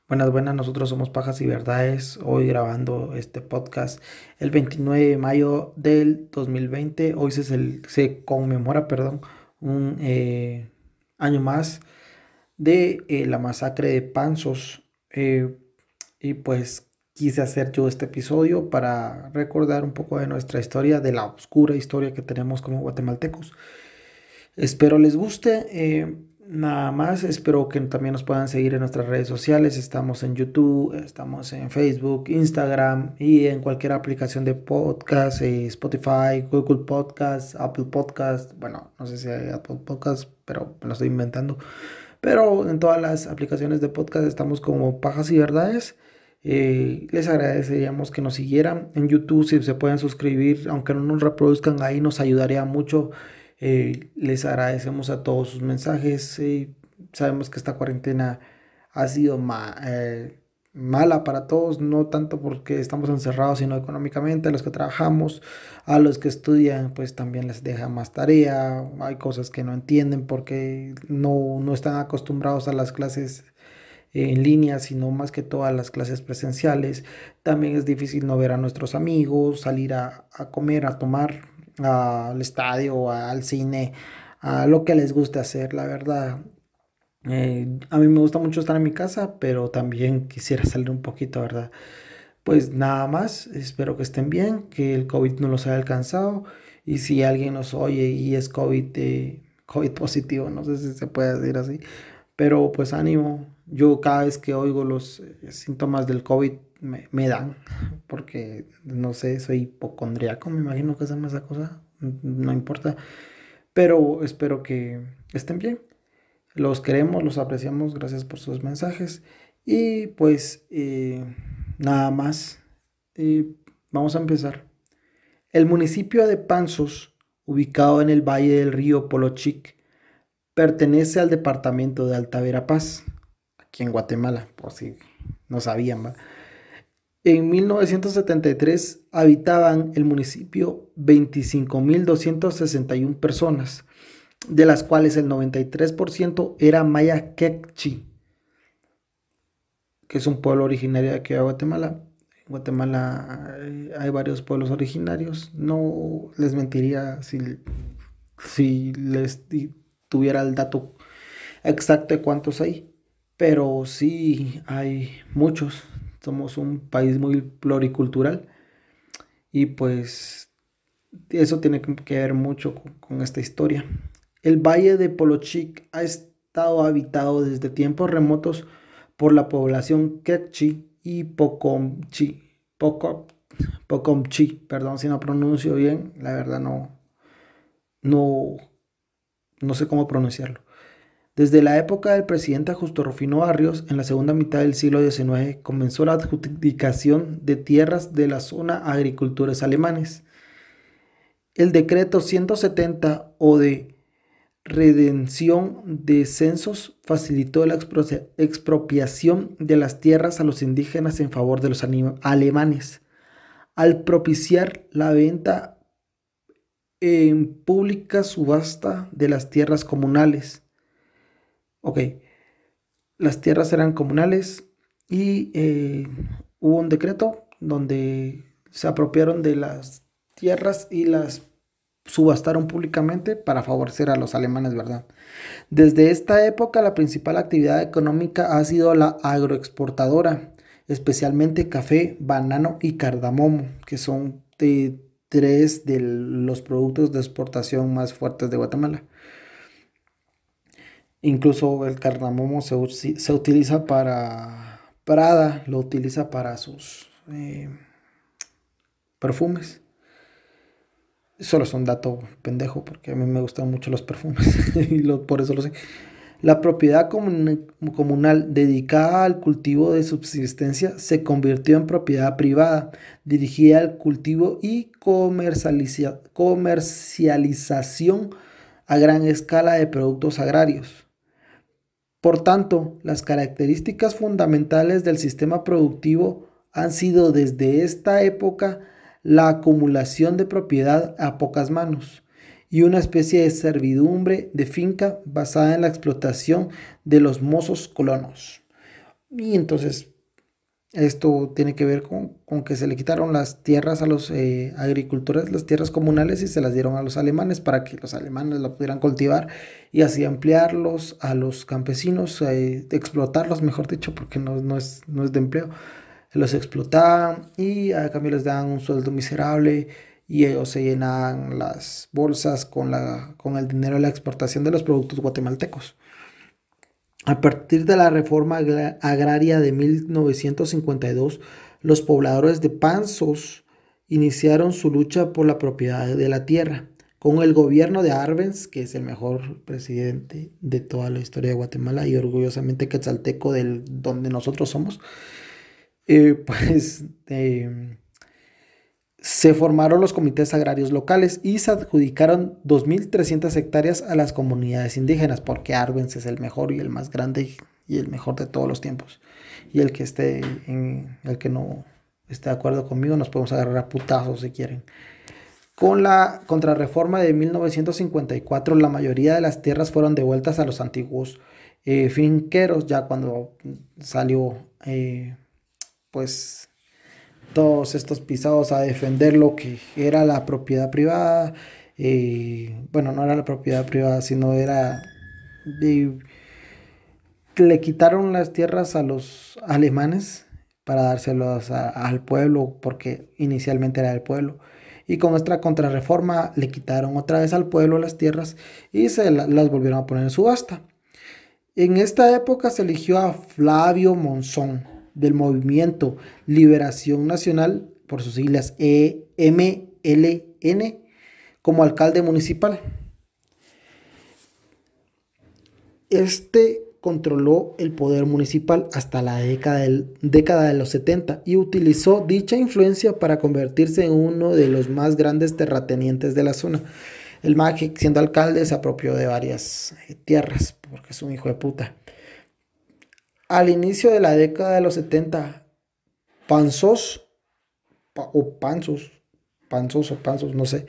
Buenas, buenas, nosotros somos Pajas y Verdades, hoy grabando este podcast el 29 de mayo del 2020. Hoy se conmemora, perdón, un año más de la masacre de Panzos. Y pues quise hacer yo este episodio para recordar un poco de nuestra historia, de la oscura historia que tenemos como guatemaltecos. Espero les guste. Nada más, espero que también nos puedan seguir en nuestras redes sociales. Estamos en YouTube, estamos en Facebook, Instagram y en cualquier aplicación de podcast, Spotify, Google Podcast, Apple Podcast. Bueno, no sé si hay Apple Podcast, pero me lo estoy inventando. Pero en todas las aplicaciones de podcast estamos como Pajas y Verdades. Les agradeceríamos que nos siguieran en YouTube, si se pueden suscribir, aunque no nos reproduzcan ahí, nos ayudaría mucho. Les agradecemos a todos sus mensajes. Sabemos que esta cuarentena ha sido mala para todos, no tanto porque estamos encerrados, sino económicamente. A los que trabajamos, a los que estudian, pues también les deja más tarea. Hay cosas que no entienden porque no están acostumbrados a las clases en línea, sino más que todas las clases presenciales. También es difícil no ver a nuestros amigos, salir a comer, a tomar, al estadio, al cine, a lo que les guste hacer, la verdad. A mí me gusta mucho estar en mi casa, pero también quisiera salir un poquito, ¿verdad? Pues nada más, espero que estén bien, que el COVID no los haya alcanzado. Y si alguien nos oye y es COVID positivo, no sé si se puede decir así, pero pues ánimo. Yo cada vez que oigo los síntomas del COVID me dan, porque no sé, soy hipocondriaco, me imagino que se llama esa cosa, no importa, pero espero que estén bien. Los queremos, los apreciamos, gracias por sus mensajes. Y pues nada más, vamos a empezar. El municipio de Panzos, ubicado en el valle del río Polochic, pertenece al departamento de Alta Verapaz, aquí en Guatemala, por si no sabían, ¿va? En 1973 habitaban el municipio 25.261 personas, de las cuales el 93% era maya quechua, que es un pueblo originario de aquí de Guatemala. En Guatemala hay varios pueblos originarios. No les mentiría si tuviera el dato exacto de cuántos hay, pero sí hay muchos. Somos un país muy pluricultural y pues eso tiene que ver mucho con esta historia. El valle de Polochic ha estado habitado desde tiempos remotos por la población quechua y Pocomchi, perdón si no pronuncio bien, la verdad no, no sé cómo pronunciarlo. Desde la época del presidente Justo Rufino Barrios, en la segunda mitad del siglo XIX, comenzó la adjudicación de tierras de la zona a agricultores alemanes. El decreto 170 o de redención de censos facilitó la expropiación de las tierras a los indígenas en favor de los alemanes, al propiciar la venta en pública subasta de las tierras comunales. Ok, las tierras eran comunales y hubo un decreto donde se apropiaron de las tierras y las subastaron públicamente para favorecer a los alemanes, ¿verdad? Desde esta época la principal actividad económica ha sido la agroexportadora, especialmente café, banano y cardamomo, que son tres de los productos de exportación más fuertes de Guatemala. Incluso el cardamomo se utiliza para Prada, lo utiliza para sus perfumes. Solo es un dato pendejo porque a mí me gustan mucho los perfumes y por eso lo sé. La propiedad comunal dedicada al cultivo de subsistencia se convirtió en propiedad privada, dirigida al cultivo y comercialización a gran escala de productos agrarios. Por tanto, las características fundamentales del sistema productivo han sido desde esta época la acumulación de propiedad a pocas manos y una especie de servidumbre de finca basada en la explotación de los mozos colonos. Y entonces esto tiene que ver con que se le quitaron las tierras a los agricultores, las tierras comunales, y se las dieron a los alemanes para que los alemanes la pudieran cultivar y así ampliarlos a los campesinos, explotarlos, mejor dicho, porque no es de empleo. Los explotaban y a cambio les daban un sueldo miserable y ellos se llenaban las bolsas con el dinero de la exportación de los productos guatemaltecos. A partir de la reforma agraria de 1952, los pobladores de Panzos iniciaron su lucha por la propiedad de la tierra. Con el gobierno de Arbenz, que es el mejor presidente de toda la historia de Guatemala y orgullosamente quetzalteco del donde nosotros somos, pues se formaron los comités agrarios locales y se adjudicaron 2.300 hectáreas a las comunidades indígenas, porque Arbenz es el mejor y el más grande y el mejor de todos los tiempos. Y el que no esté de acuerdo conmigo, nos podemos agarrar a putazos si quieren. Con la contrarreforma de 1954, la mayoría de las tierras fueron devueltas a los antiguos finqueros, ya cuando salió pues todos estos pisados a defender lo que era la propiedad privada. Bueno, no era la propiedad privada, sino era de, le quitaron las tierras a los alemanes para dárselas al pueblo, porque inicialmente era del pueblo. Y con esta contrarreforma le quitaron otra vez al pueblo las tierras y las volvieron a poner en subasta. En esta época se eligió a Flavio Monzón del Movimiento Liberación Nacional, por sus siglas EMLN, como alcalde municipal. Este controló el poder municipal hasta la década de los 70 y utilizó dicha influencia para convertirse en uno de los más grandes terratenientes de la zona. El MAGE, siendo alcalde, se apropió de varias tierras porque es un hijo de puta. Al inicio de la década de los 70, Panzos, Panzos, no sé,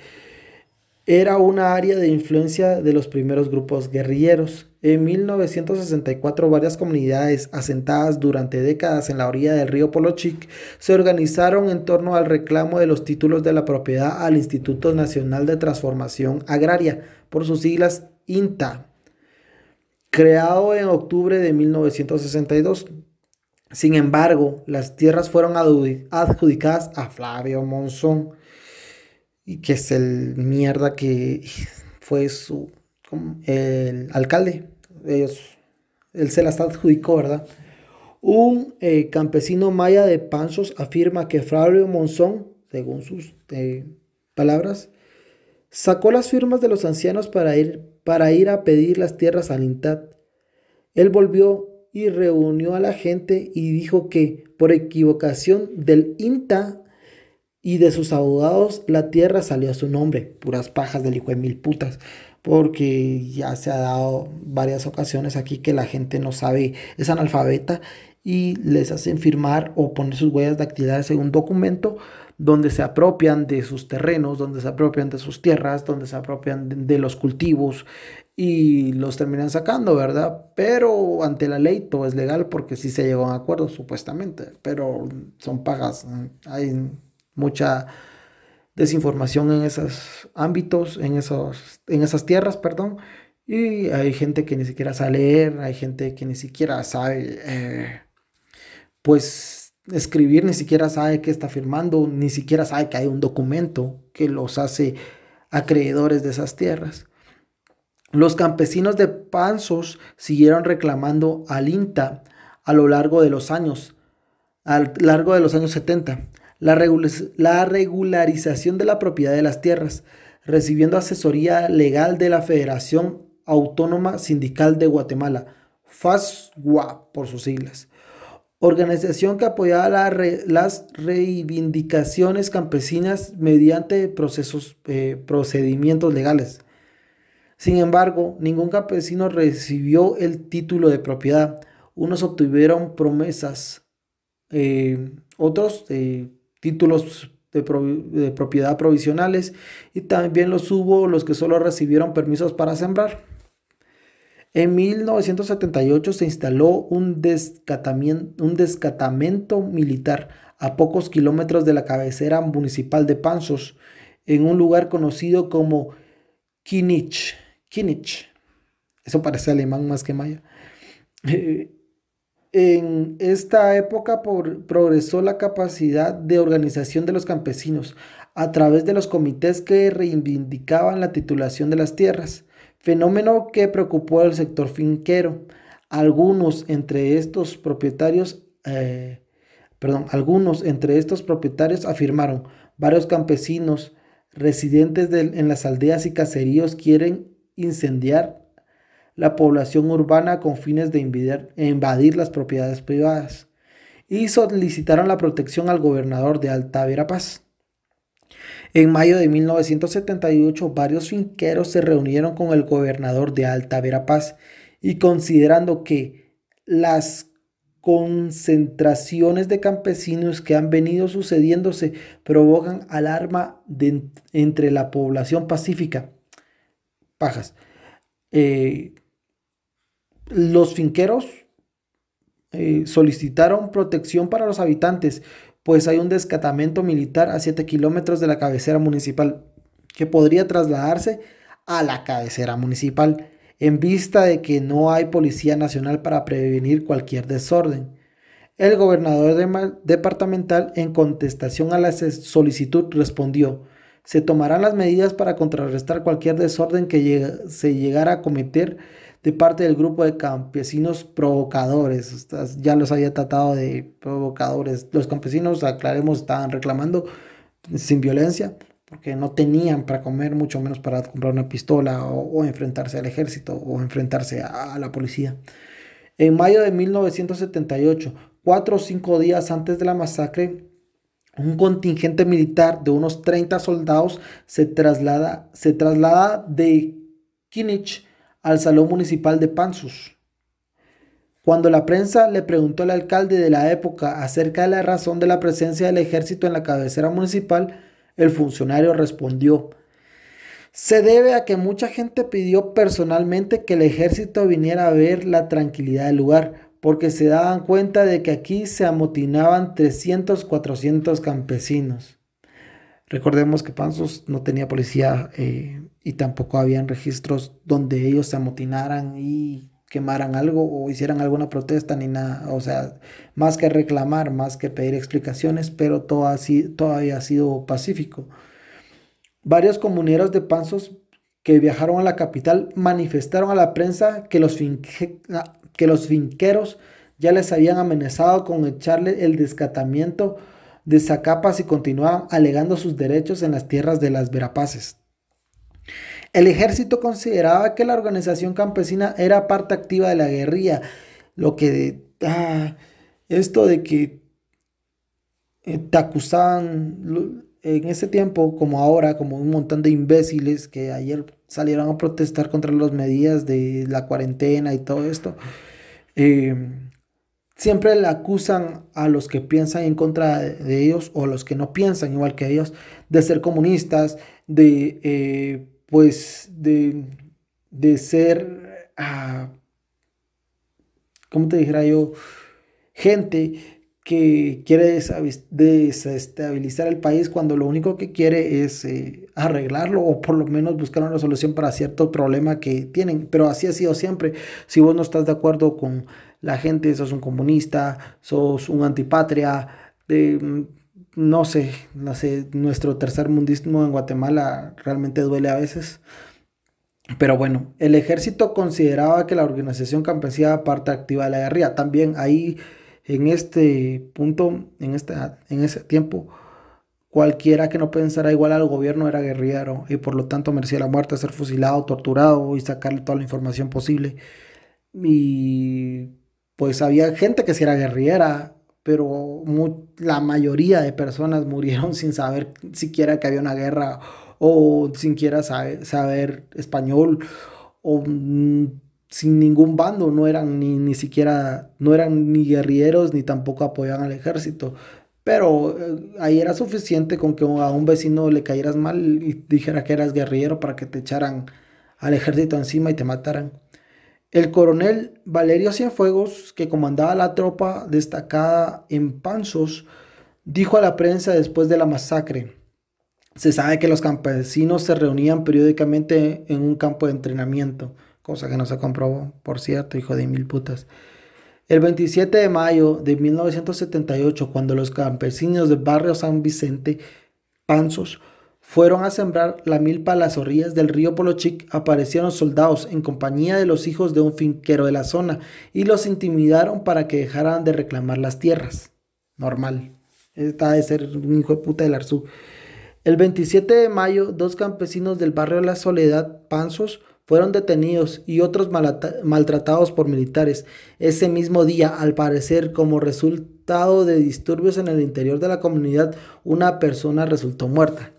era una área de influencia de los primeros grupos guerrilleros. En 1964, varias comunidades asentadas durante décadas en la orilla del río Polochic se organizaron en torno al reclamo de los títulos de la propiedad al Instituto Nacional de Transformación Agraria, por sus siglas INTA, creado en octubre de 1962. Sin embargo, las tierras fueron adjudicadas a Flavio Monzón, y que es el mierda que fue el alcalde. Él se las adjudicó, ¿verdad? Un campesino maya de Panzos afirma que Flavio Monzón, según sus palabras, sacó las firmas de los ancianos para ir a pedir las tierras al INTAT. Él volvió y reunió a la gente y dijo que por equivocación del INTA y de sus abogados, la tierra salió a su nombre. Puras pajas del hijo de mil putas. Porque ya se ha dado varias ocasiones aquí que la gente no sabe, es analfabeta y les hacen firmar o poner sus huellas dactilares en un documento donde se apropian de sus terrenos, donde se apropian de sus tierras, donde se apropian de los cultivos y los terminan sacando, ¿verdad? Pero ante la ley todo es legal porque sí se llegó a un acuerdo supuestamente, pero son pagas. Hay mucha desinformación en esos ámbitos, en esas tierras, perdón, y hay gente que ni siquiera sabe leer, hay gente que ni siquiera sabe, pues, escribir, ni siquiera sabe qué está firmando, ni siquiera sabe que hay un documento que los hace acreedores de esas tierras. Los campesinos de Panzos siguieron reclamando al INTA a lo largo de los años, a lo largo de los años 70, la regularización de la propiedad de las tierras, recibiendo asesoría legal de la Federación Autónoma Sindical de Guatemala, FASGUA por sus siglas, organización que apoyaba las reivindicaciones campesinas mediante procedimientos legales. Sin embargo, ningún campesino recibió el título de propiedad. Unos obtuvieron promesas, otros títulos de propiedad provisionales, y también los hubo los que solo recibieron permisos para sembrar. En 1978 se instaló un descatamento militar a pocos kilómetros de la cabecera municipal de Panzos, en un lugar conocido como Kinich. Kinich. Eso parece alemán más que maya. Eh, En esta época progresó la capacidad de organización de los campesinos a través de los comités que reivindicaban la titulación de las tierras, fenómeno que preocupó al sector finquero. Algunos entre estos propietarios, algunos entre estos propietarios afirmaron: varios campesinos residentes en las aldeas y caseríos quieren incendiar la población urbana con fines de invadir las propiedades privadas, y solicitaron la protección al gobernador de Alta Verapaz. En mayo de 1978, varios finqueros se reunieron con el gobernador de Alta Verapaz y, considerando que las concentraciones de campesinos que han venido sucediéndose provocan alarma entre la población pacífica, pajas, eh, los finqueros solicitaron protección para los habitantes, pues hay un descatamento militar a 7 kilómetros de la cabecera municipal que podría trasladarse a la cabecera municipal, en vista de que no hay policía nacional para prevenir cualquier desorden. El gobernador departamental, en contestación a la solicitud, respondió: se tomarán las medidas para contrarrestar cualquier desorden que se llegara a cometer de parte del grupo de campesinos provocadores. Ya los había tratado de provocadores. Los campesinos, aclaremos, estaban reclamando sin violencia, porque no tenían para comer, mucho menos para comprar una pistola o enfrentarse al ejército o enfrentarse a la policía. En mayo de 1978, 4 o 5 días antes de la masacre, un contingente militar de unos 30 soldados se traslada de Kinich al Salón Municipal de Panzos. Cuando la prensa le preguntó al alcalde de la época acerca de la razón de la presencia del ejército en la cabecera municipal, el funcionario respondió: se debe a que mucha gente pidió personalmente que el ejército viniera a ver la tranquilidad del lugar, porque se daban cuenta de que aquí se amotinaban 300, 400 campesinos. Recordemos que Panzos no tenía policía, y tampoco habían registros donde ellos se amotinaran y quemaran algo o hicieran alguna protesta ni nada. O sea, más que reclamar, más que pedir explicaciones, pero todo había sido pacífico. Varios comuneros de Panzos que viajaron a la capital manifestaron a la prensa que los finqueros ya les habían amenazado con echarle el descatamiento de Zacapa si continuaban alegando sus derechos en las tierras de las Verapaces. El ejército consideraba que la organización campesina era parte activa de la guerrilla, lo que esto de que te acusaban en ese tiempo como ahora como un montón de imbéciles que ayer salieron a protestar contra las medidas de la cuarentena y todo esto. eh, Siempre le acusan a los que piensan en contra de ellos o a los que no piensan igual que ellos de ser comunistas, de ser, ¿cómo te dijera yo? Gente que quiere desestabilizar el país cuando lo único que quiere es arreglarlo o por lo menos buscar una solución para cierto problema que tienen. Pero así ha sido siempre. Si vos no estás de acuerdo con la gente, sos un comunista, sos un antipatria, no sé, nuestro tercer mundismo en Guatemala realmente duele a veces. Pero bueno, el ejército consideraba que la organización campesina era parte activa de la guerrilla. También ahí, en este punto, en ese tiempo, cualquiera que no pensara igual al gobierno era guerrillero y por lo tanto merecía la muerte, ser fusilado, torturado y sacarle toda la información posible. Y pues había gente que sí era guerrillera, pero la mayoría de personas murieron sin saber siquiera que había una guerra o sin siquiera saber español o sin ningún bando, no eran ni siquiera, no eran ni guerrilleros ni tampoco apoyaban al ejército. Pero ahí era suficiente con que a un vecino le cayeras mal y dijera que eras guerrillero para que te echaran al ejército encima y te mataran. El coronel Valerio Cienfuegos, que comandaba la tropa destacada en Panzos, dijo a la prensa después de la masacre: se sabe que los campesinos se reunían periódicamente en un campo de entrenamiento, cosa que no se comprobó, por cierto, hijo de mil putas. El 27 de mayo de 1978, cuando los campesinos del barrio San Vicente, Panzos, fueron a sembrar la milpa a las orillas del río Polochic, aparecieron soldados en compañía de los hijos de un finquero de la zona y los intimidaron para que dejaran de reclamar las tierras. Normal. Esta de ser un hijo de puta del Arzú. El 27 de mayo, dos campesinos del barrio La Soledad, Panzos, fueron detenidos y otros maltratados por militares. Ese mismo día, al parecer, como resultado de disturbios en el interior de la comunidad, una persona resultó muerta.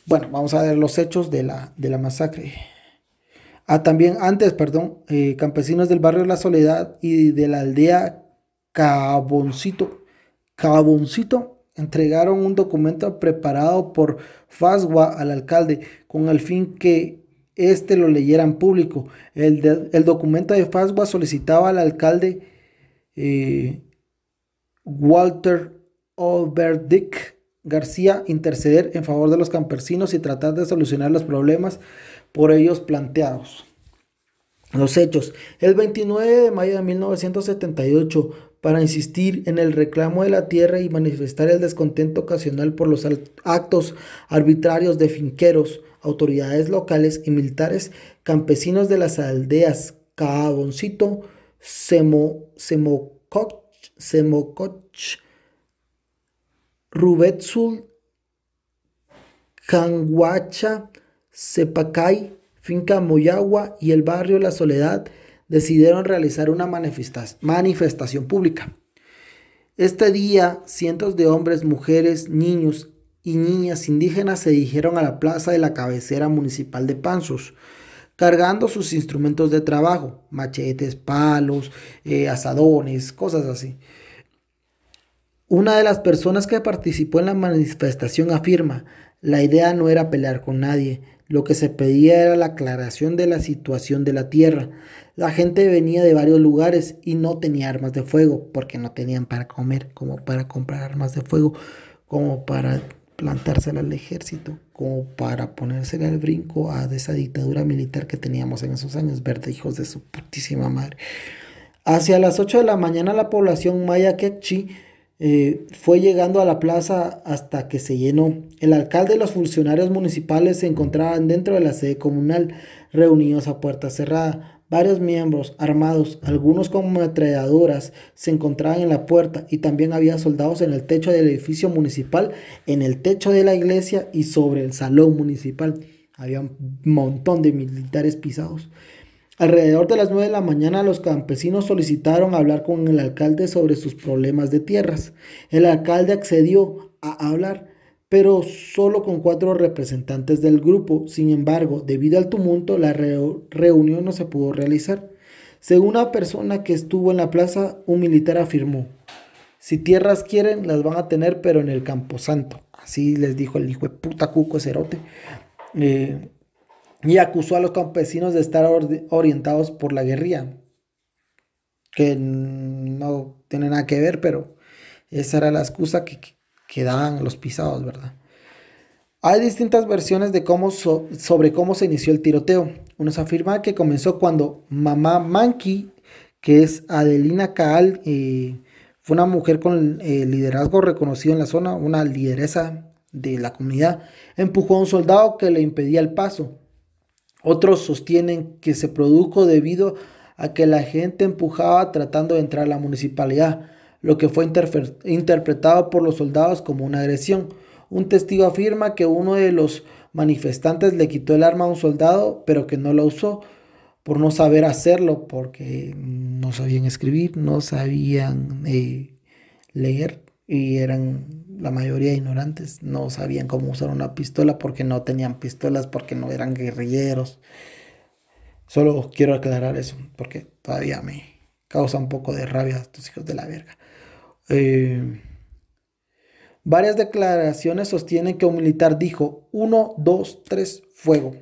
Bueno, vamos a ver los hechos de la masacre. También antes, perdón, campesinos del barrio La Soledad y de la aldea Caboncito entregaron un documento preparado por Fasgua al alcalde con el fin que éste lo leyera en público. El documento de Fasgua solicitaba al alcalde eh, Walter Olberdick García interceder en favor de los campesinos y tratar de solucionar los problemas por ellos planteados. Los hechos. El 29 de mayo de 1978, para insistir en el reclamo de la tierra y manifestar el descontento ocasional por los actos arbitrarios de finqueros, autoridades locales y militares, campesinos de las aldeas Caboncito, Semococh, Rubetzul, Canguacha, Cepacay, Finca Moyagua y el barrio La Soledad decidieron realizar una manifestación pública. Este día, cientos de hombres, mujeres, niños y niñas indígenas se dirigieron a la plaza de la cabecera municipal de Panzos, cargando sus instrumentos de trabajo, machetes, palos, azadones, cosas así. Una de las personas que participó en la manifestación afirma: la idea no era pelear con nadie, lo que se pedía era la aclaración de la situación de la tierra. La gente venía de varios lugares y no tenía armas de fuego, porque no tenían para comer, como para comprar armas de fuego, como para plantárselas al ejército, como para ponérsela al brinco a esa dictadura militar que teníamos en esos años, verde, hijos de su putísima madre. Hacia las 8 de la mañana la población maya quechí fue llegando a la plaza hasta que se llenó. El alcalde y los funcionarios municipales se encontraban dentro de la sede comunal, reunidos a puerta cerrada. Varios miembros armados, algunos con ametralladoras, se encontraban en la puerta y también había soldados en el techo del edificio municipal, en el techo de la iglesia y sobre el salón municipal. Había un montón de militares pisados. Alrededor de las 9 de la mañana, los campesinos solicitaron hablar con el alcalde sobre sus problemas de tierras. El alcalde accedió a hablar, pero solo con 4 representantes del grupo. Sin embargo, debido al tumulto, la reunión no se pudo realizar. Según una persona que estuvo en la plaza, un militar afirmó: si tierras quieren, las van a tener, pero en el Camposanto. Así les dijo el hijo de puta Cuco Cerote. Y acusó a los campesinos de estar orientados por la guerrilla, que no tiene nada que ver, pero esa era la excusa que daban los pisados, ¿verdad? Hay distintas versiones de sobre cómo se inició el tiroteo. Unos afirman que comenzó cuando Mamá Manqui, que es Adelina Caal, fue una mujer con liderazgo reconocido en la zona, una lideresa de la comunidad, empujó a un soldado que le impedía el paso. Otros sostienen que se produjo debido a que la gente empujaba tratando de entrar a la municipalidad, lo que fue interpretado por los soldados como una agresión. Un testigo afirma que uno de los manifestantes le quitó el arma a un soldado, pero que no la usó por no saber hacerlo, porque no sabían escribir, no sabían leer y eran la mayoría ignorantes, no sabían cómo usar una pistola porque no tenían pistolas, porque no eran guerrilleros. Solo quiero aclarar eso porque todavía me causa un poco de rabia estos hijos de la verga. Eh, Varias declaraciones sostienen que un militar dijo: 1, 2, 3, fuego.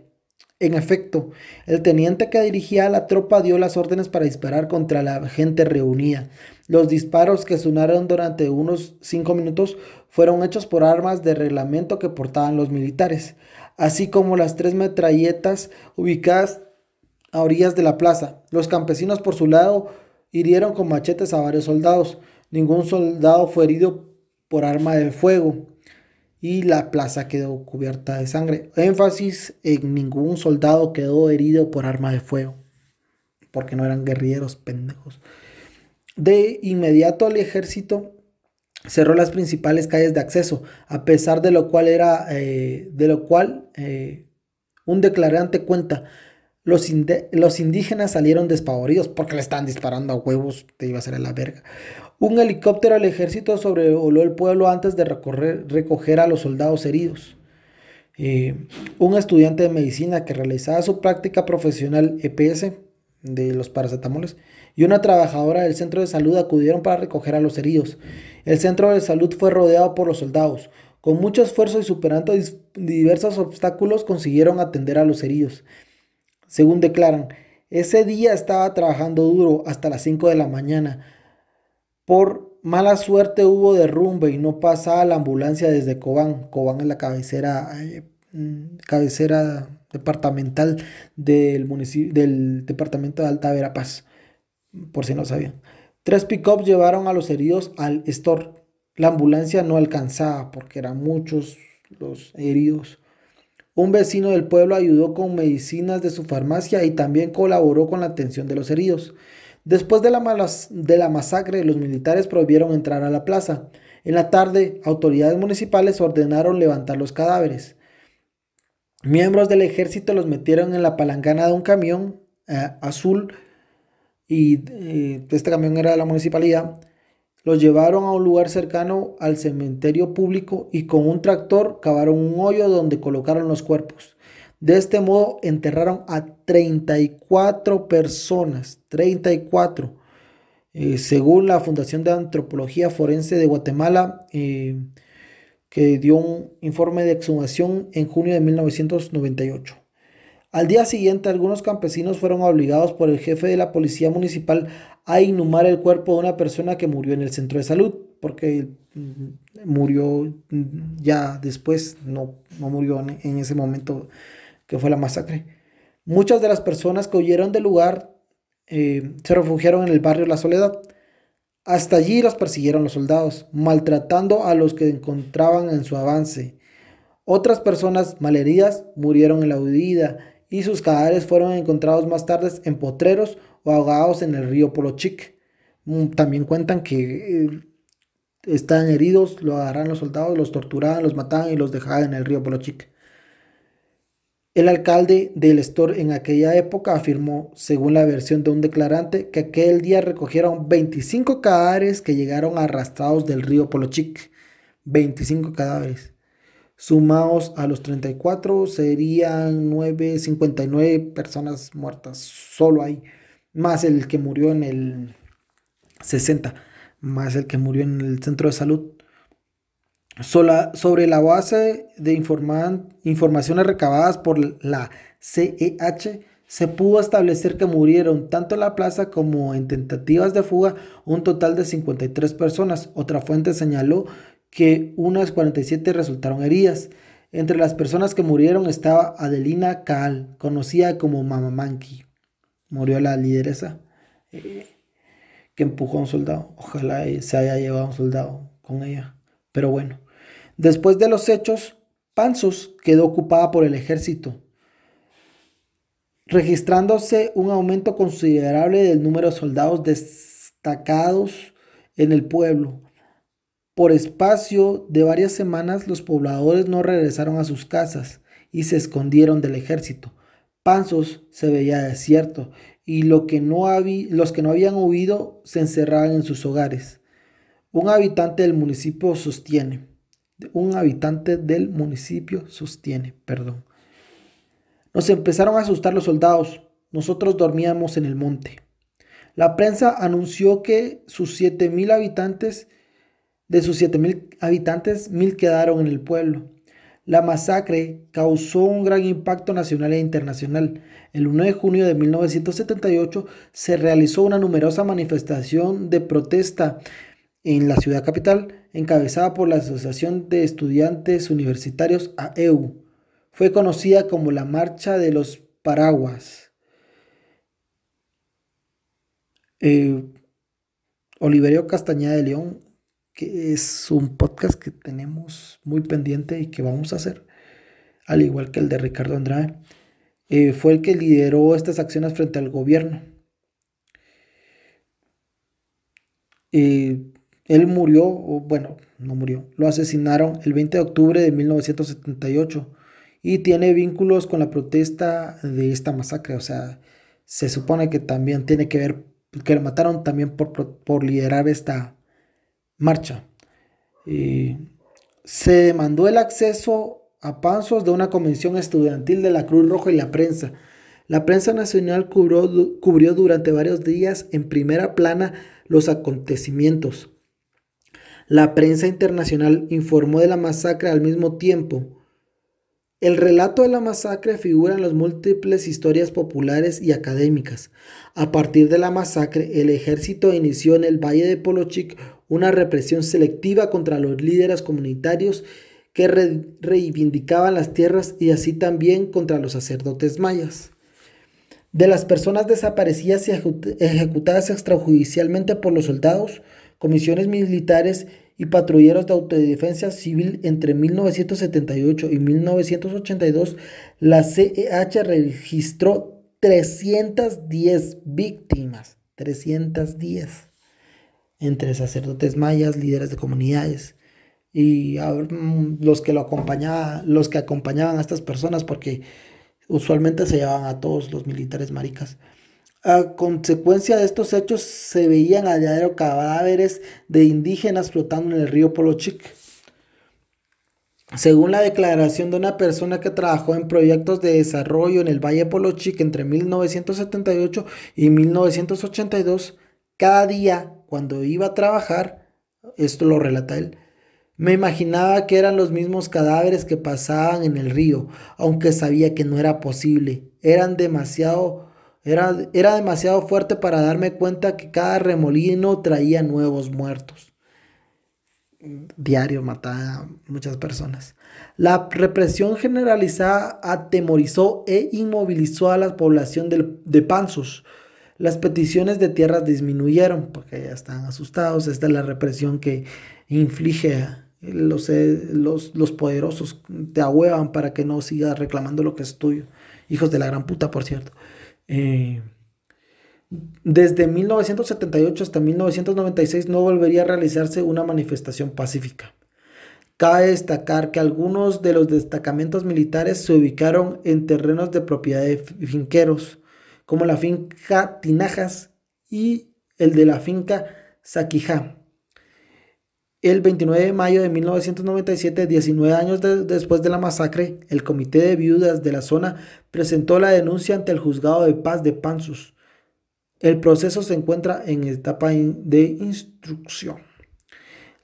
En efecto, el teniente que dirigía la tropa dio las órdenes para disparar contra la gente reunida. Los disparos, que sonaron durante unos 5 minutos, fueron hechos por armas de reglamento que portaban los militares, así como las tres metralletas ubicadas a orillas de la plaza. Los campesinos, por su lado, hirieron con machetes a varios soldados. Ningún soldado fue herido por arma de fuego y la plaza quedó cubierta de sangre. Énfasis en ningún soldado quedó herido por arma de fuego, porque no eran guerrilleros pendejos. De inmediato el ejército cerró las principales calles de acceso, a pesar de lo cual un declarante cuenta: los indígenas salieron despavoridos porque le estaban disparando a huevos, te iba a hacer a la verga. Un helicóptero del ejército sobrevoló el pueblo antes de recoger a los soldados heridos. Un estudiante de medicina que realizaba su práctica profesional EPS de los paracetamoles y una trabajadora del centro de salud acudieron para recoger a los heridos. El centro de salud fue rodeado por los soldados. Con mucho esfuerzo y superando diversos obstáculos consiguieron atender a los heridos. Según declaran, ese día estaba trabajando duro hasta las 5 de la mañana. Por mala suerte hubo derrumbe y no pasaba la ambulancia desde Cobán. Cobán es la cabecera departamental del departamento de Alta Verapaz, por si no sabían. 3 pick-ups llevaron a los heridos al store. La ambulancia no alcanzaba porque eran muchos los heridos. Un vecino del pueblo ayudó con medicinas de su farmacia y también colaboró con la atención de los heridos. Después de la masacre, los militares prohibieron entrar a la plaza. En la tarde, autoridades municipales ordenaron levantar los cadáveres. Miembros del ejército los metieron en la palangana de un camión azul, y este camión era de la municipalidad. Los llevaron a un lugar cercano al cementerio público y con un tractor cavaron un hoyo donde colocaron los cuerpos. De este modo enterraron a 34 personas, 34. Según la Fundación de Antropología Forense de Guatemala, que dio un informe de exhumación en junio de 1998. Al día siguiente, algunos campesinos fueron obligados por el jefe de la policía municipal a inhumar el cuerpo de una persona que murió en el centro de salud, porque murió ya después, no murió en ese momento que fue la masacre. Muchas de las personas que huyeron del lugar se refugiaron en el barrio La Soledad. Hasta allí los persiguieron los soldados, maltratando a los que encontraban en su avance. Otras personas malheridas murieron en la huida y sus cadáveres fueron encontrados más tarde en potreros o ahogados en el río Polochic. También cuentan que estaban heridos, lo agarraron los soldados, los torturaban, los mataban y los dejaban en el río Polochic. El alcalde del Estor en aquella época afirmó, según la versión de un declarante, que aquel día recogieron 25 cadáveres que llegaron arrastrados del río Polochic. 25 cadáveres. Sumados a los 34 serían 59 personas muertas solo ahí, más el que murió en el 60, más el que murió en el centro de salud. Sobre la base de informaciones recabadas por la CEH, se pudo establecer que murieron tanto en la plaza como en tentativas de fuga un total de 53 personas. Otra fuente señaló que unas 47 resultaron heridas. Entre las personas que murieron estaba Adelina Caal, conocida como Mama Manqui. Murió la lideresa que empujó a un soldado. Ojalá se haya llevado a un soldado con ella. Pero bueno. Después de los hechos, Panzos quedó ocupada por el ejército, registrándose un aumento considerable del número de soldados destacados en el pueblo. Por espacio de varias semanas, los pobladores no regresaron a sus casas y se escondieron del ejército. Panzos se veía desierto y los que no habían huido se encerraban en sus hogares. Un habitante del municipio sostiene, perdón. Nos empezaron a asustar los soldados. Nosotros dormíamos en el monte. La prensa anunció que de sus 7,000 habitantes, 1,000 quedaron en el pueblo. La masacre causó un gran impacto nacional e internacional. El 1 de junio de 1978 se realizó una numerosa manifestación de protesta en la ciudad capital, encabezada por la Asociación de Estudiantes Universitarios AEU. Fue conocida como la Marcha de los Paraguas. Eh, Oliverio Castañeda de León, que es un podcast que tenemos muy pendiente y que vamos a hacer, al igual que el de Ricardo Andrade, fue el que lideró estas acciones frente al gobierno. Él murió, o bueno, no murió, lo asesinaron el 20 de octubre de 1978 y tiene vínculos con la protesta de esta masacre. O sea, se supone que también tiene que ver, que lo mataron también por liderar esta marcha. Eh, Se demandó el acceso a Panzos de una convención estudiantil de la Cruz Roja y la prensa. La prensa nacional cubrió durante varios días en primera plana los acontecimientos. La prensa internacional informó de la masacre al mismo tiempo. El relato de la masacre figura en las múltiples historias populares y académicas. A partir de la masacre, el ejército inició en el Valle de Polochic una represión selectiva contra los líderes comunitarios que reivindicaban las tierras y así también contra los sacerdotes mayas. De las personas desaparecidas y ejecutadas extrajudicialmente por los soldados, comisiones militares y patrulleros de autodefensa civil entre 1978 y 1982, la CEH registró 310 víctimas, 310, entre sacerdotes mayas, líderes de comunidades y los que acompañaban a estas personas, porque usualmente se llevaban a todos los militares maricas. A consecuencia de estos hechos se veían a diario cadáveres de indígenas flotando en el río Polochic. Según la declaración de una persona que trabajó en proyectos de desarrollo en el Valle Polochic entre 1978 y 1982, cada día cuando iba a trabajar, esto lo relata él, me imaginaba que eran los mismos cadáveres que pasaban en el río, aunque sabía que no era posible. Era demasiado fuerte para darme cuenta que cada remolino traía nuevos muertos. Diario mataba a muchas personas. La represión generalizada atemorizó e inmovilizó a la población de Panzos. Las peticiones de tierras disminuyeron porque ya estaban asustados. Esta es la represión que inflige los poderosos. Te ahuevan para que no sigas reclamando lo que es tuyo. Hijos de la gran puta, por cierto. Desde 1978 hasta 1996 no volvería a realizarse una manifestación pacífica. Cabe destacar que algunos de los destacamentos militares se ubicaron en terrenos de propiedad de finqueros, como la finca Tinajas y el de la finca Saquijá. El 29 de mayo de 1997, 19 años después de la masacre, el Comité de Viudas de la zona presentó la denuncia ante el Juzgado de Paz de Panzos. El proceso se encuentra en etapa de instrucción.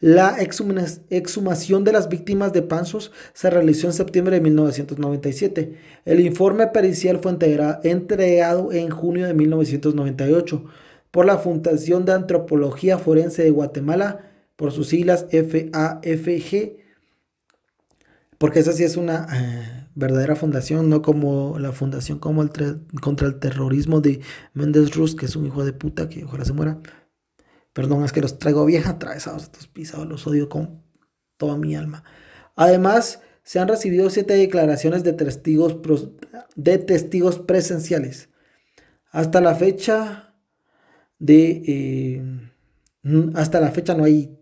La exhumación de las víctimas de Panzos se realizó en septiembre de 1997. El informe pericial fue entregado en junio de 1998 por la Fundación de Antropología Forense de Guatemala, por sus siglas FAFG, porque esa sí es una verdadera fundación, no como la fundación contra el terrorismo de Méndez Ruz, que es un hijo de puta que ojalá se muera. Perdón, es que los traigo bien atravesados, estos pisados, los odio con toda mi alma. Además, se han recibido 7 declaraciones de testigos presenciales. Hasta la fecha no hay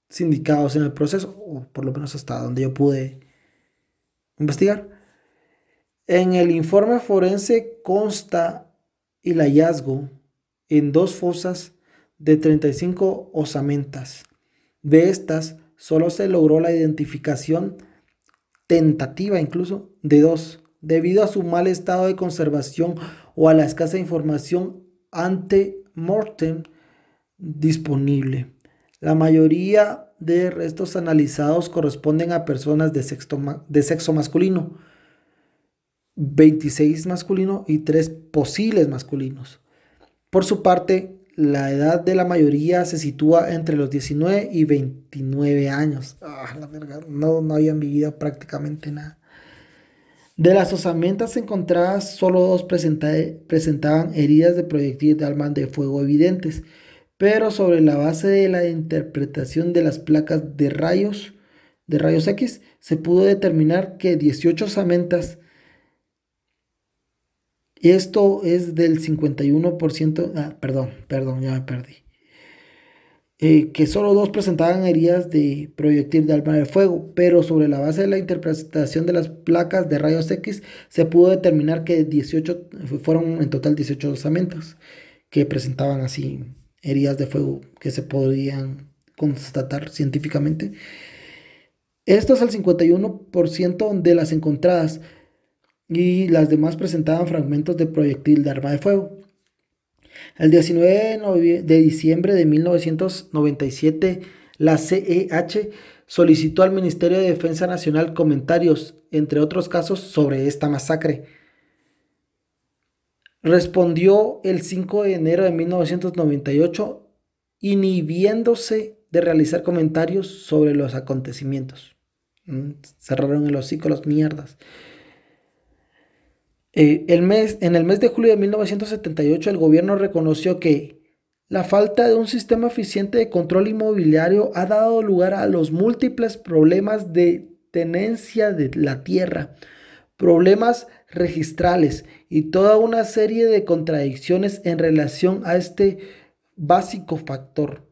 sindicados en el proceso, o por lo menos hasta donde yo pude investigar. En el informe forense consta el hallazgo en 2 fosas de 35 osamentas. De estas, solo se logró la identificación tentativa incluso de 2, debido a su mal estado de conservación o a la escasa información ante mortem disponible. La mayoría de restos analizados corresponden a personas de sexo masculino, 26 masculino y 3 posibles masculinos. Por su parte, la edad de la mayoría se sitúa entre los 19 y 29 años. Ah, la verga, no habían vivido prácticamente nada. De las osamentas encontradas, solo dos presentaban heridas de proyectil de arma de fuego evidentes, pero sobre la base de la interpretación de las placas de rayos X, se pudo determinar que 18 osamentas, esto es del 51%, perdón, ya me perdí. Que solo dos presentaban heridas de proyectil de arma de fuego, pero sobre la base de la interpretación de las placas de rayos X se pudo determinar que 18 fueron en total 18 osamentas que presentaban así heridas de fuego que se podían constatar científicamente. Esto es el 51% de las encontradas y las demás presentaban fragmentos de proyectil de arma de fuego. El 19 de diciembre de 1997, la CEH solicitó al Ministerio de Defensa Nacional comentarios, entre otros casos, sobre esta masacre. Respondió el 5 de enero de 1998, inhibiéndose de realizar comentarios sobre los acontecimientos. Cerraron el hocico los mierdas. En el mes de julio de 1978, el gobierno reconoció que la falta de un sistema eficiente de control inmobiliario ha dado lugar a los múltiples problemas de tenencia de la tierra, problemas registrales y toda una serie de contradicciones en relación a este básico factor.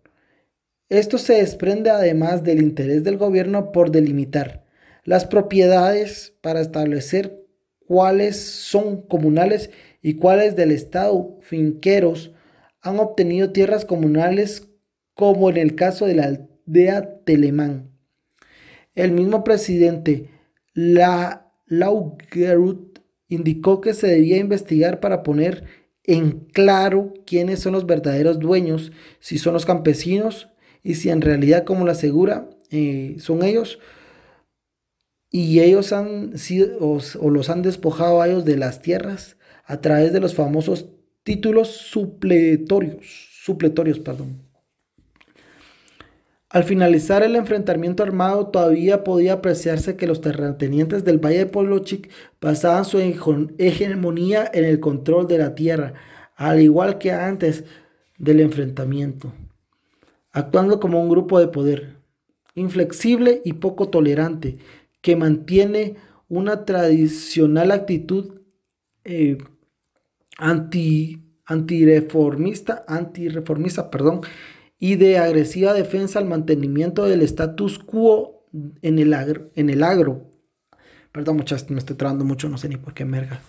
Esto se desprende además del interés del gobierno por delimitar las propiedades para establecer cuáles son comunales y cuáles del Estado. Finqueros han obtenido tierras comunales, como en el caso de la aldea Telemán. El mismo presidente Laugerud indicó que se debía investigar para poner en claro quiénes son los verdaderos dueños, si son los campesinos y si en realidad, como lo asegura, son ellos. Y ellos han sido o los han despojado a ellos de las tierras a través de los famosos títulos supletorios, perdón. Al finalizar el enfrentamiento armado, todavía podía apreciarse que los terratenientes del Valle de Polochic basaban su hegemonía en el control de la tierra, al igual que antes del enfrentamiento, actuando como un grupo de poder inflexible y poco tolerante, que mantiene una tradicional actitud antirreformista, y de agresiva defensa al mantenimiento del status quo en el agro. Perdón, muchachos, me estoy trabando mucho, no sé ni por qué merga.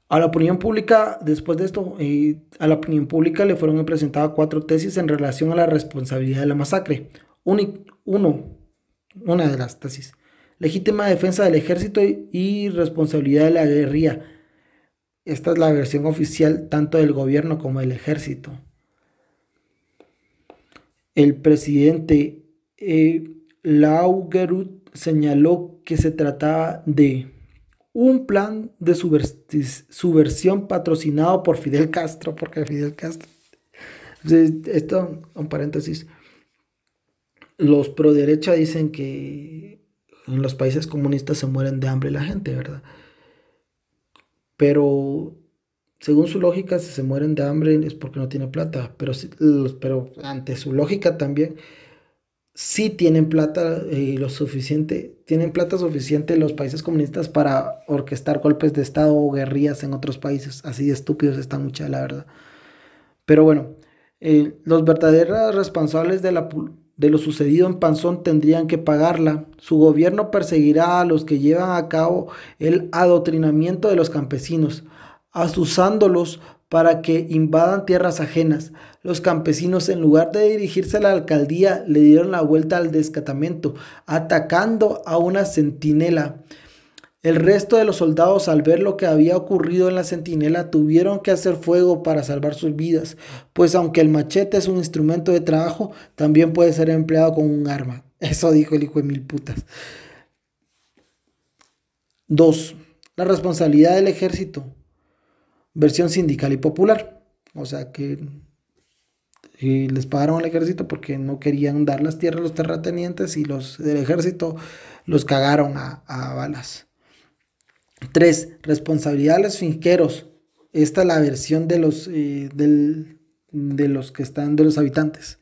A la opinión pública, después de esto, a la opinión pública le fueron presentadas 4 tesis en relación a la responsabilidad de la masacre. Una de las tesis: legítima defensa del ejército y responsabilidad de la guerrilla. Esta es la versión oficial tanto del gobierno como del ejército. El presidente Laugerud señaló que se trataba de un plan de subversión patrocinado por Fidel Castro, porque Fidel Castro... Esto, un paréntesis, los pro derecha dicen que en los países comunistas se mueren de hambre la gente, ¿verdad? Pero según su lógica, si se mueren de hambre es porque no tienen plata, pero ante su lógica también, sí tienen plata tienen plata suficiente los países comunistas para orquestar golpes de estado o guerrillas en otros países. Así de estúpidos están mucha, la verdad. Pero bueno, los verdaderos responsables de lo sucedido en Panzón tendrían que pagarla. Su gobierno perseguirá a los que llevan a cabo el adoctrinamiento de los campesinos, asusándolos para que invadan tierras ajenas. Los campesinos, en lugar de dirigirse a la alcaldía, le dieron la vuelta al descatamiento, atacando a una centinela. El resto de los soldados, al ver lo que había ocurrido en la centinela, tuvieron que hacer fuego para salvar sus vidas, pues aunque el machete es un instrumento de trabajo, también puede ser empleado como un arma. Eso dijo el hijo de mil putas. 2. La responsabilidad del ejército. Versión sindical y popular. O sea que les pagaron al ejército porque no querían dar las tierras a los terratenientes y los del ejército los cagaron a balas. 3. Responsabilidad de los finqueros. Esta es la versión de los que están, de los habitantes.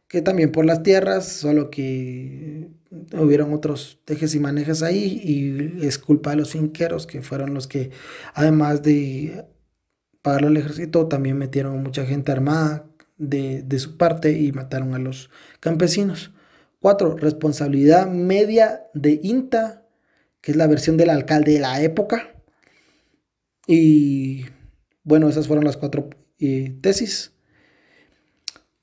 Que también por las tierras, solo que hubieron otros tejes y manejes ahí y es culpa de los finqueros que fueron los que, además de pagarle al ejército, también metieron mucha gente armada de su parte y mataron a los campesinos. 4. Responsabilidad media de INTA, que es la versión del alcalde de la época. Y bueno, esas fueron las 4 tesis.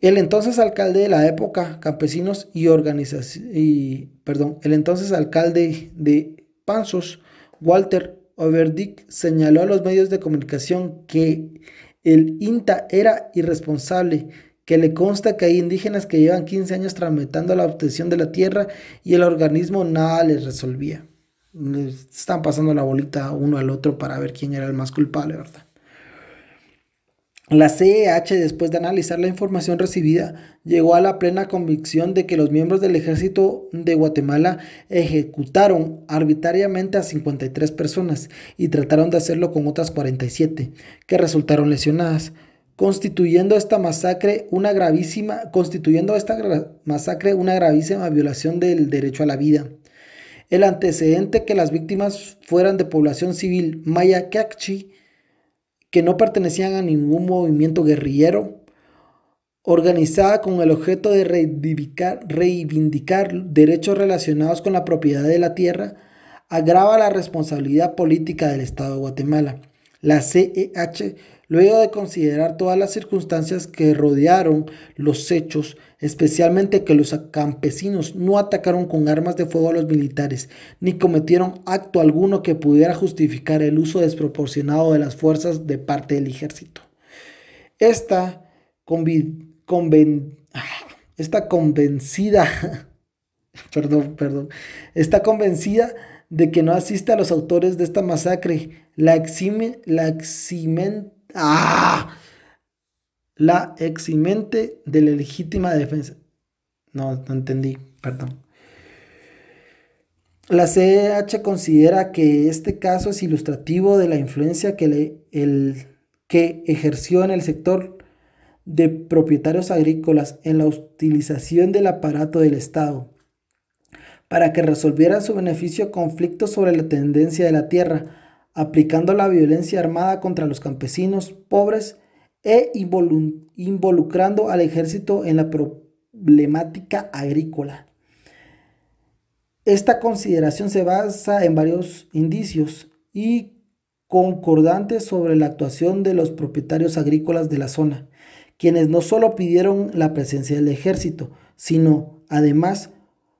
El entonces alcalde de la época, campesinos y organización, el entonces alcalde de Panzos, Walter Overdyk, señaló a los medios de comunicación que el INTA era irresponsable, que le consta que hay indígenas que llevan 15 años tramitando la obtención de la tierra y el organismo nada les resolvía. Les están pasando la bolita uno al otro para ver quién era el más culpable, ¿verdad? La CEH, después de analizar la información recibida, llegó a la plena convicción de que los miembros del ejército de Guatemala ejecutaron arbitrariamente a 53 personas y trataron de hacerlo con otras 47, que resultaron lesionadas, constituyendo esta masacre una gravísima violación del derecho a la vida. El antecedente que las víctimas fueran de población civil maya Kaqchi, que no pertenecían a ningún movimiento guerrillero, organizada con el objeto de reivindicar derechos relacionados con la propiedad de la tierra, agrava la responsabilidad política del Estado de Guatemala. La CEH, luego de considerar todas las circunstancias que rodearon los hechos, especialmente que los campesinos no atacaron con armas de fuego a los militares, ni cometieron acto alguno que pudiera justificar el uso desproporcionado de las fuerzas de parte del ejército. Esta convencida, está convencida de que no asiste a los autores de esta masacre, la eximente de la legítima defensa. No entendí, perdón. La CEH considera que este caso es ilustrativo de la influencia que ejerció en el sector de propietarios agrícolas en la utilización del aparato del Estado para que resolviera en su beneficio conflictos sobre la tendencia de la tierra, aplicando la violencia armada contra los campesinos pobres e involucrando al ejército en la problemática agrícola. Esta consideración se basa en varios indicios y concordantes sobre la actuación de los propietarios agrícolas de la zona, quienes no solo pidieron la presencia del ejército, sino además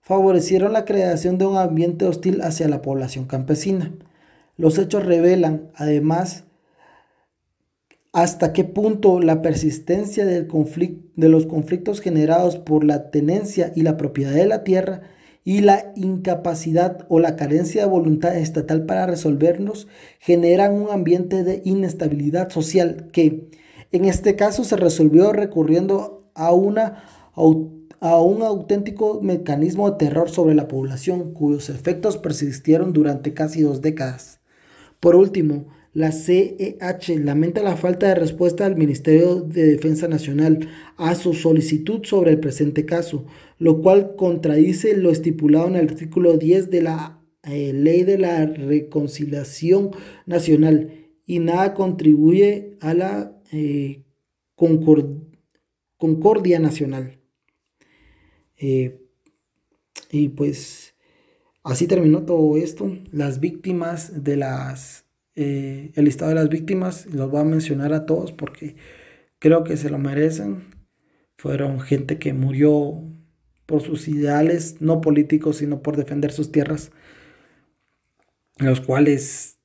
favorecieron la creación de un ambiente hostil hacia la población campesina. Los hechos revelan, además, hasta qué punto la persistencia de los conflictos generados por la tenencia y la propiedad de la tierra y la incapacidad o la carencia de voluntad estatal para resolverlos generan un ambiente de inestabilidad social que, en este caso, se resolvió recurriendo a un auténtico mecanismo de terror sobre la población, cuyos efectos persistieron durante casi 2 décadas. Por último, la CEH lamenta la falta de respuesta del Ministerio de Defensa Nacional a su solicitud sobre el presente caso, lo cual contradice lo estipulado en el artículo 10 de la Ley de la Reconciliación Nacional y nada contribuye a la concordia nacional. Y pues así terminó todo esto. Las víctimas el listado de las víctimas, los voy a mencionar a todos porque creo que se lo merecen. Fueron gente que murió por sus ideales, no políticos, sino por defender sus tierras. los cuales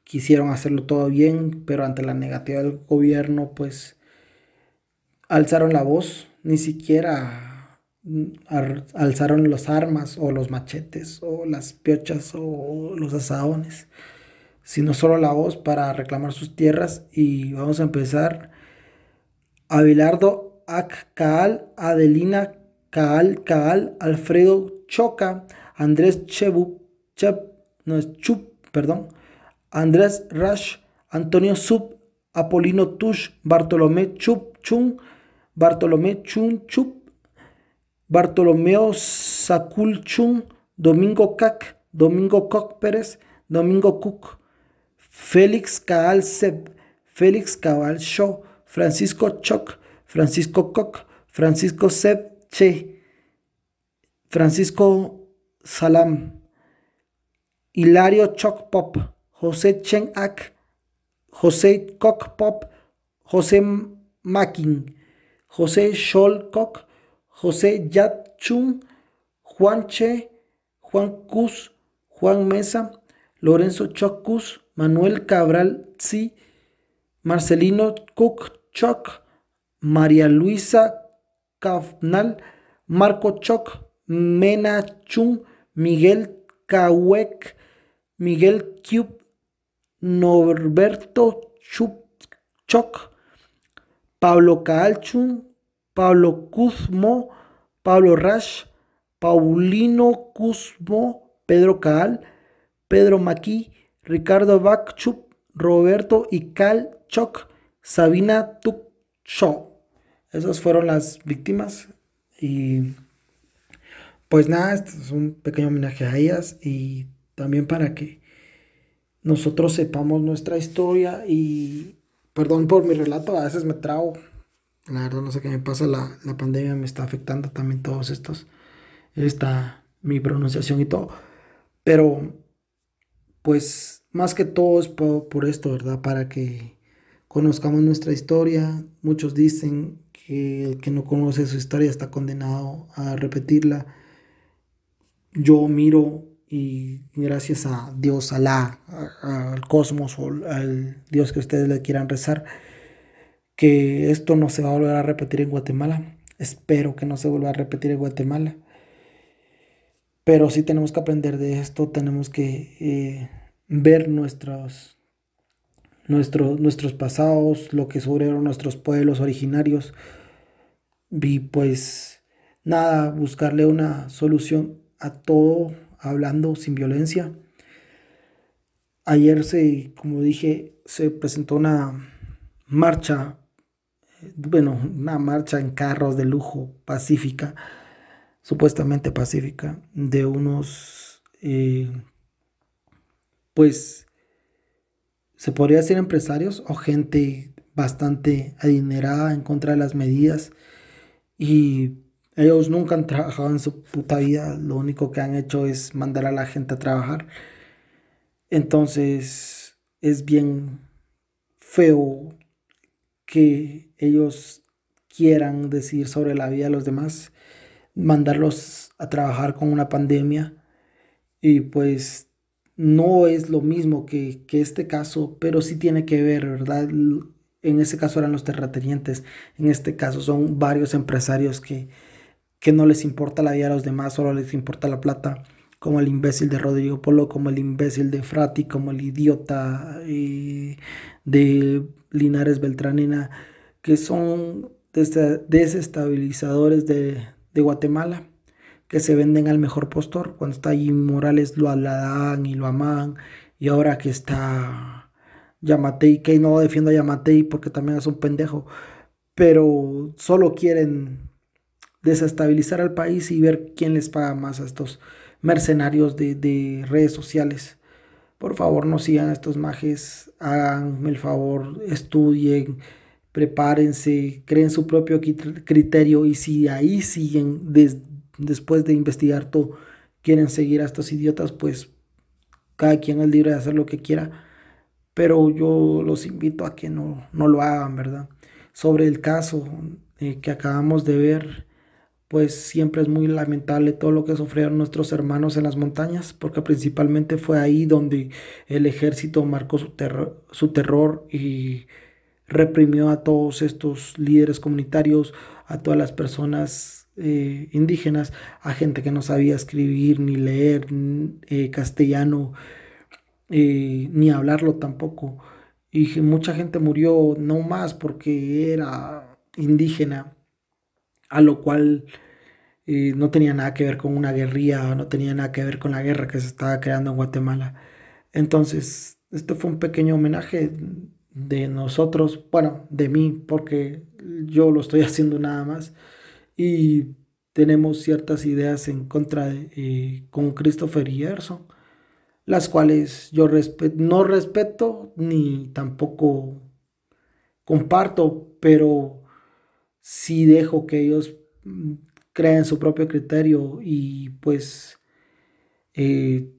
quisieron hacerlo todo bien, pero ante la negativa del gobierno, pues alzaron la voz, ni siquiera alzaron las armas o los machetes o las piochas o los asaones, sino solo la voz para reclamar sus tierras. Y vamos a empezar. Abelardo Accaal, Adelina Caal, Alfredo Choca, Andrés no es Chup, perdón, Andrés Rash, Antonio Sub, Apolino Tush, Bartolomé Chup Chun, Bartolomé Chun Chup, Bartolomeo Sacul Chun, Domingo Cac, Domingo Coc Pérez, Domingo Cook, Félix Caal Seb, Félix Cabal Shaw, Francisco Choc, Francisco Coc, Francisco Seb Che, Francisco Salam, Hilario Choc Pop, José Chen Ac, José Coc Pop, José Makin, José Shol Coc, José Yat Chun, Juan Che, Juan Cus, Juan Mesa, Lorenzo Choc Cus, Manuel Cabral Tzi, Marcelino Cook Choc, María Luisa Cafnal, Marco Choc, Mena Chun, Miguel Cahuec, Miguel Cube, Norberto Chup Choc, Pablo Caalchun, Pablo Cuzmo, Pablo Rash, Paulino Cuzmo, Pedro Caal, Pedro Maquí, Ricardo Bakchup, Roberto y Cal Choc, Sabina Tuk Shaw. Esas fueron las víctimas. Y pues nada, este es un pequeño homenaje a ellas y también para que nosotros sepamos nuestra historia. Y perdón por mi relato, a veces me trago. La verdad no sé qué me pasa, la pandemia me está afectando también todos estos, mi pronunciación y todo. Pero pues más que todo es por esto, ¿verdad? Para que conozcamos nuestra historia. Muchos dicen que el que no conoce su historia está condenado a repetirla. Yo miro y gracias a Dios, Alá, al cosmos o al Dios que ustedes le quieran rezar, que esto no se va a volver a repetir en Guatemala. Espero que no se vuelva a repetir en Guatemala. Pero sí tenemos que aprender de esto, tenemos que ver nuestros pasados, lo que sufrieron nuestros pueblos originarios y pues nada, buscarle una solución a todo hablando sin violencia. Ayer como dije, se presentó una marcha, bueno, una marcha en carros de lujo pacífica, supuestamente pacífica, de unos, pues se podría decir empresarios o gente bastante adinerada en contra de las medidas. Y ellos nunca han trabajado en su puta vida, lo único que han hecho es mandar a la gente a trabajar. Entonces es bien feo que ellos quieran decir sobre la vida de los demás, mandarlos a trabajar con una pandemia. Y pues no es lo mismo que este caso, pero sí tiene que ver, ¿verdad? En ese caso eran los terratenientes, en este caso son varios empresarios que no les importa la vida de los demás, solo les importa la plata, como el imbécil de Rodrigo Polo, como el imbécil de Frati, como el idiota de Linares Beltranena, que son desestabilizadores de Guatemala, que se venden al mejor postor. Cuando está allí Morales lo alaban y lo aman, y ahora que está Yamatei, que no defiendo a Yamatei porque también es un pendejo, pero solo quieren desestabilizar al país y ver quién les paga más a estos mercenarios de redes sociales. Por favor, no sigan a estos majes, háganme el favor, estudien, prepárense, creen su propio criterio y si ahí siguen después de investigar todo, quieren seguir a estos idiotas, pues cada quien es libre de hacer lo que quiera, pero yo los invito a que no lo hagan, ¿verdad? Sobre el caso que acabamos de ver, pues siempre es muy lamentable todo lo que sufrieron nuestros hermanos en las montañas, porque principalmente fue ahí donde el ejército marcó su terror y reprimió a todos estos líderes comunitarios, a todas las personas indígenas, a gente que no sabía escribir ni leer castellano, ni hablarlo tampoco. Y mucha gente murió no más porque era indígena, a lo cual no tenía nada que ver con una guerrilla, no tenía nada que ver con la guerra que se estaba creando en Guatemala. Entonces, este fue un pequeño homenaje de nosotros, bueno, de mí, porque yo lo estoy haciendo nada más. Y tenemos ciertas ideas en contra de, con Christopher y Gerson, las cuales yo no respeto ni tampoco comparto, pero sí dejo que ellos creen su propio criterio y pues eh,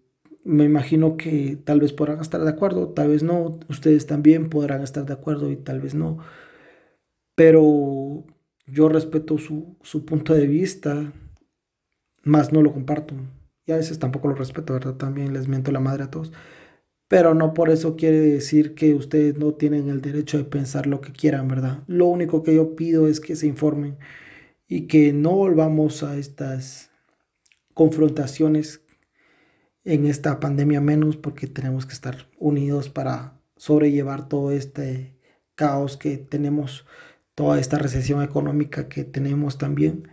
me imagino que tal vez podrán estar de acuerdo, tal vez no, ustedes también podrán estar de acuerdo y tal vez no, pero yo respeto su punto de vista, más no lo comparto. Y a veces tampoco lo respeto, ¿verdad? También les miento la madre a todos. Pero no por eso quiere decir que ustedes no tienen el derecho de pensar lo que quieran, ¿verdad? Lo único que yo pido es que se informen y que no volvamos a estas confrontaciones en esta pandemia menos porque tenemos que estar unidos para sobrellevar todo este caos que tenemos, toda esta recesión económica que tenemos también.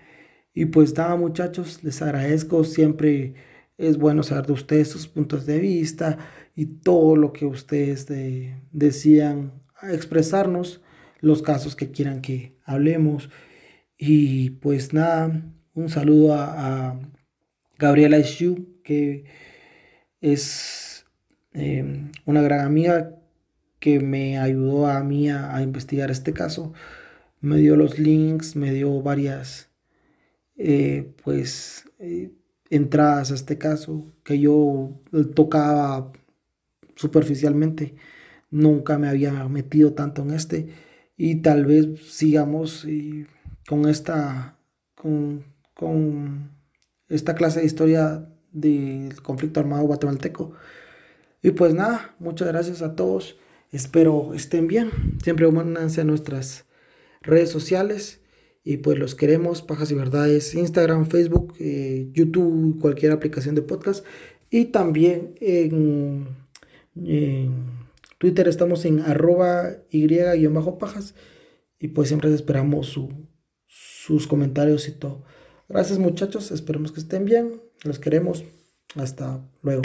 Y pues nada, muchachos, les agradezco. Siempre es bueno saber de ustedes sus puntos de vista y todo lo que ustedes decían expresarnos, los casos que quieran que hablemos. Y pues nada, un saludo a Gabriela Shu, que es una gran amiga que me ayudó a mí a investigar este caso. Me dio los links, me dio varias pues entradas a este caso que yo tocaba superficialmente, nunca me había metido tanto en este y tal vez sigamos con con esta clase de historia del conflicto armado guatemalteco. Y pues nada, muchas gracias a todos, espero estén bien, siempre únanse a nuestras redes sociales y pues los queremos, Pajas y Verdades, Instagram, Facebook, YouTube, cualquier aplicación de podcast y también en Twitter estamos en @y_pajas y pues siempre esperamos sus comentarios y todo. Gracias muchachos, esperemos que estén bien, los queremos, hasta luego.